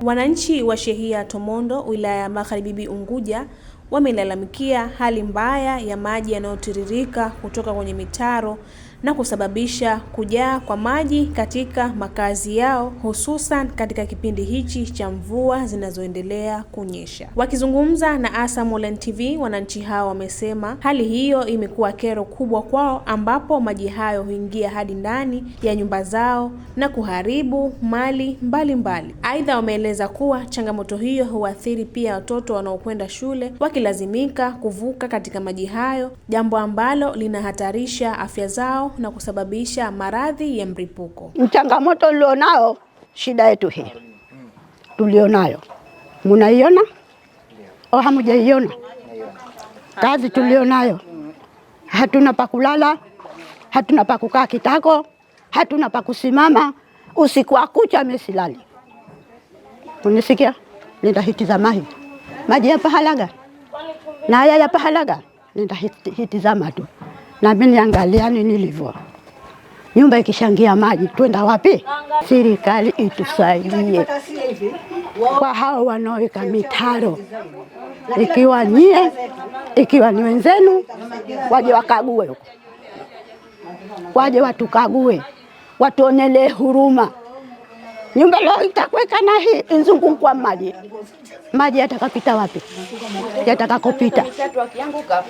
Wananchi wa shehia Tomondo, wilaya ya Magharibi Unguja, wamelalamikia hali mbaya ya maji yanayotiririka kutoka kwenye mitaro na kusababisha kujaa kwa maji katika makazi yao, hususan katika kipindi hichi cha mvua zinazoendelea kunyesha. Wakizungumza na Asam Online TV, wananchi hao wamesema hali hiyo imekuwa kero kubwa kwao, ambapo maji hayo huingia hadi ndani ya nyumba zao na kuharibu mali mbalimbali. Aidha, wameeleza kuwa changamoto hiyo huathiri pia watoto wanaokwenda shule, wakilazimika kuvuka katika maji hayo, jambo ambalo linahatarisha afya zao na kusababisha maradhi ya mlipuko. Changamoto ulionao, shida yetu hii tulionayo, mnaiona au hamjaiona? Kazi tulionayo, hatuna pa kulala, hatuna pa kukaa kitako, hatuna pa kusimama, usiku wa kucha mesilali. Unisikia? Nenda hitizama hii maji hapa halaga na haya hapa halaga, nenda hitizama tu na mimi niangalia nilivyo. Nyumba ikishangia maji twenda wapi? Serikali itusaidie kwa hao wanaoweka mitaro, ikiwa nyie, ikiwa ni wenzenu, waje wakague huko, waje watukague, watuonele huruma. Nyumba leo itakweka na hii nzunguko maji yatakapita wapi? Yatakakopita.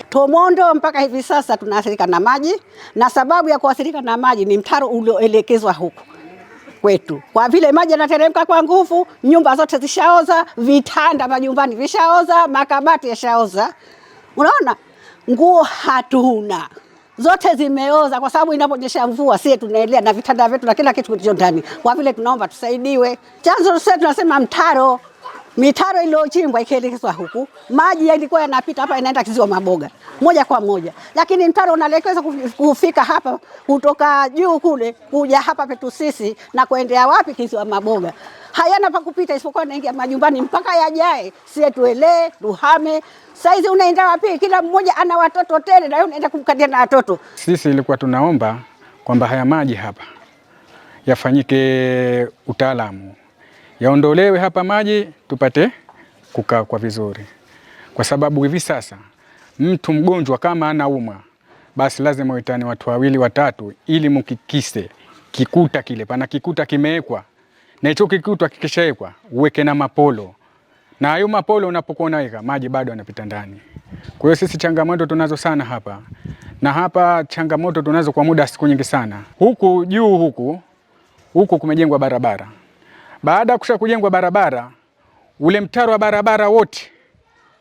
Tomondo mpaka hivi sasa tunaathirika na maji, na sababu ya kuathirika na maji ni mtaro ulioelekezwa huku kwetu. Kwa vile maji yanateremka kwa nguvu, nyumba zote zishaoza, vitanda majumbani vishaoza, makabati yashaoza. Unaona? Nguo hatuna. Zote zimeoza kwa sababu inaponyesha mvua sisi tunaendelea na vitanda vyetu na kila kitu kilicho ndani. Kwa vile tunaomba tusaidiwe. Chanzo sasa tunasema mtaro. Mitaro iliyochimbwa ikielekezwa huku, maji yalikuwa yanapita hapa inaenda Kiziwa Maboga moja kwa moja. Lakini mtaro unaelekeza kufika hapa kutoka juu kule kuja hapa petu sisi na kuendea wapi? Kiziwa Maboga. Hayana pa kupita isipokuwa naingia majumbani mpaka yajae. Sisi tuelee, tuhame. Saizi unaenda wapi? Kila mmoja ana watoto tele na yeye unaenda kumkatia na watoto. Sisi ilikuwa tunaomba kwamba haya maji hapa yafanyike utaalamu. Yaondolewe hapa maji tupate kukaa kwa vizuri. Kwa sababu hivi sasa mtu mgonjwa kama anaumwa, basi lazima uitane watu wawili watatu ili mkikise kikuta kile. Pana kikuta kimewekwa. Na hicho kikuta kikishawekwa uweke na mapolo. Na hayo mapolo unapokuwa unaweka maji bado yanapita ndani. Kwa hiyo sisi changamoto tunazo sana hapa. Na hapa changamoto tunazo kwa muda siku nyingi sana. Huku juu huku kumejengwa barabara. Baada ya kusha kujengwa barabara, ule mtaro wa barabara wote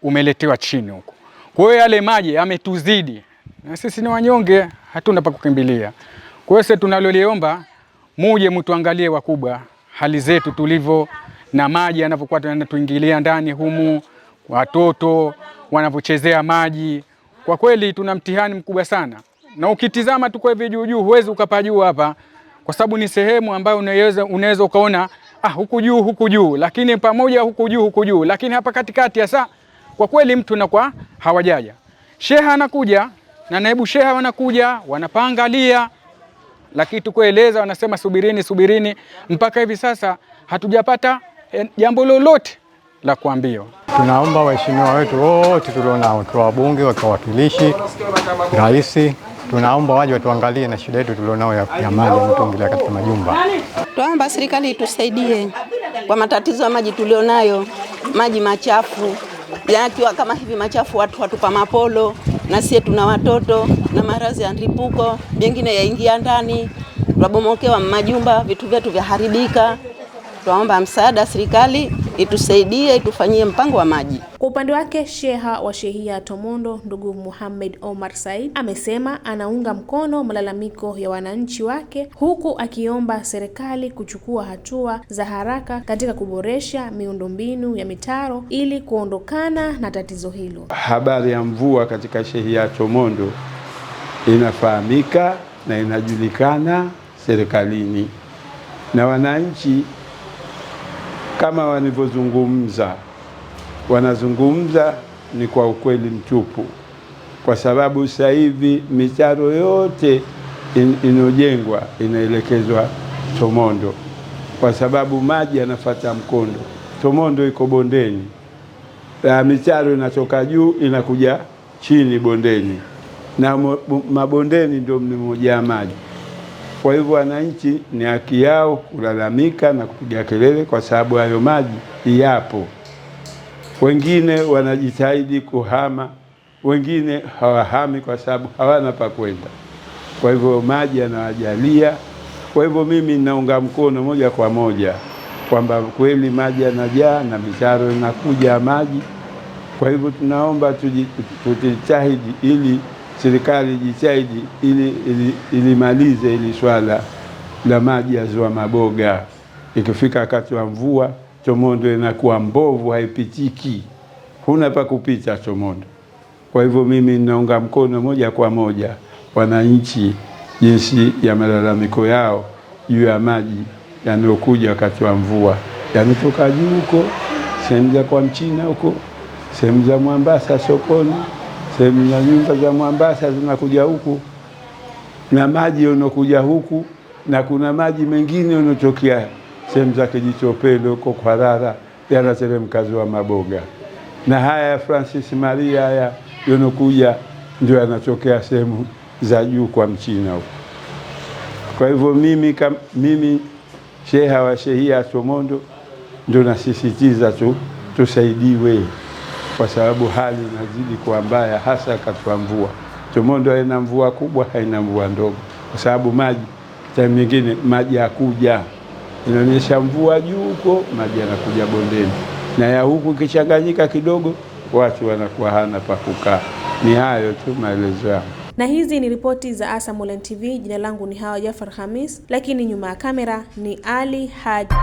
umeletewa chini huko. Kwa hiyo yale maji yametuzidi. Na sisi ni wanyonge, hatuna pa kukimbilia. Kwa hiyo sisi tunaloliomba muje mtuangalie wakubwa hali zetu tulivyo na maji yanavyokuwa yanatuingilia ndani humu, watoto wanavyochezea maji. Kwa kweli tuna mtihani mkubwa sana. Na ukitizama tu kwa hivi juu huwezi ukapajua hapa kwa sababu ni sehemu ambayo unaweza ukaona huku juu, lakini pamoja huku juu, lakini hapa katikati hasa kwa kweli mtu na kwa hawajaja. Sheha anakuja na naibu sheha wanakuja, wanapaangalia, lakini tukoeleza wanasema subirini, mpaka hivi sasa hatujapata jambo lolote la kuambiwa. Tunaomba waheshimiwa wetu wote tulionao, wabunge, wawakilishi, rais, tunaomba waje watuangalie na shida yetu tulionao ya maji yanatuingilia katika majumba. Tunaomba serikali itusaidie kwa matatizo ya maji tulionayo, maji machafu. Yakiwa kama hivi machafu watu watupa mapolo, na sisi tuna watoto na maradhi ya mlipuko, mengine yaingia ndani, tunabomokewa majumba, vitu vyetu vyaharibika. Tunaomba msaada, serikali itusaidie, itufanyie mpango wa maji. Kwa upande wake, sheha wa shehia Tomondo ndugu Muhammad Omar Said amesema anaunga mkono malalamiko ya wananchi wake, huku akiomba serikali kuchukua hatua za haraka katika kuboresha miundombinu ya mitaro ili kuondokana na tatizo hilo. Habari ya mvua katika shehia Tomondo inafahamika na inajulikana serikalini, na wananchi kama wanazungumza ni kwa ukweli mtupu, kwa sababu sasa hivi mitaro yote inojengwa inaelekezwa Tomondo, kwa sababu maji yanafuata mkondo. Tomondo iko bondeni, mitaro inatoka juu inakuja chini bondeni, na mabondeni ndio mlimojaa maji. Kwa hivyo wananchi ni haki yao kulalamika na kupiga kelele, kwa sababu hayo maji yapo. Wengine wanajitahidi kuhama, wengine hawahami kwa sababu hawana pa kwenda. Kwa hivyo maji yanawajalia. Kwa hivyo mimi ninaunga mkono moja kwa moja kwamba kweli maji yanajaa na mitaro inakuja maji. Kwa hivyo tunaomba tujitahidi, ili serikali jitahidi ili malize ili swala la maji ya Ziwa Maboga. Ikifika wakati wa mvua, Tomondo inakuwa mbovu, haipitiki, huna pa kupita Tomondo. Kwa hivyo mimi ninaunga mkono moja kwa moja wananchi jinsi ya malalamiko yao juu ya maji yanayokuja wakati wa mvua, yanatoka juu huko sehemu za kwa Mchina huko, sehemu za Mwambasa sokoni, sehemu za nyumba za Mwambasa zinakuja huku, na maji yanokuja huku, na kuna maji mengine yanotokea sehemu za Kijitopelo huko kwa Rara, yanateremka Ziwa Maboga, na haya ya Francis Maria haya yanokuja ndio yanatokea sehemu za juu kwa Mchina huko. Kwa hivyo mimi sheha wa shehia Tomondo ndio nasisitiza tusaidiwe, kwa sababu hali inazidi kuwa mbaya, hasa wakati wa mvua. Tomondo haina mvua kubwa, haina mvua ndogo, kwa sababu maji time nyingine maji hakuja, inaonyesha mvua juu huko, maji yanakuja bondeni, na ya huku kichanganyika kidogo, watu wanakuwa hana pa kukaa. Ni hayo tu maelezo yangu. Na hizi ni ripoti za ASAM Online TV. Jina langu ni Hawa Jafar Khamis, lakini nyuma ya kamera ni Ali Haji.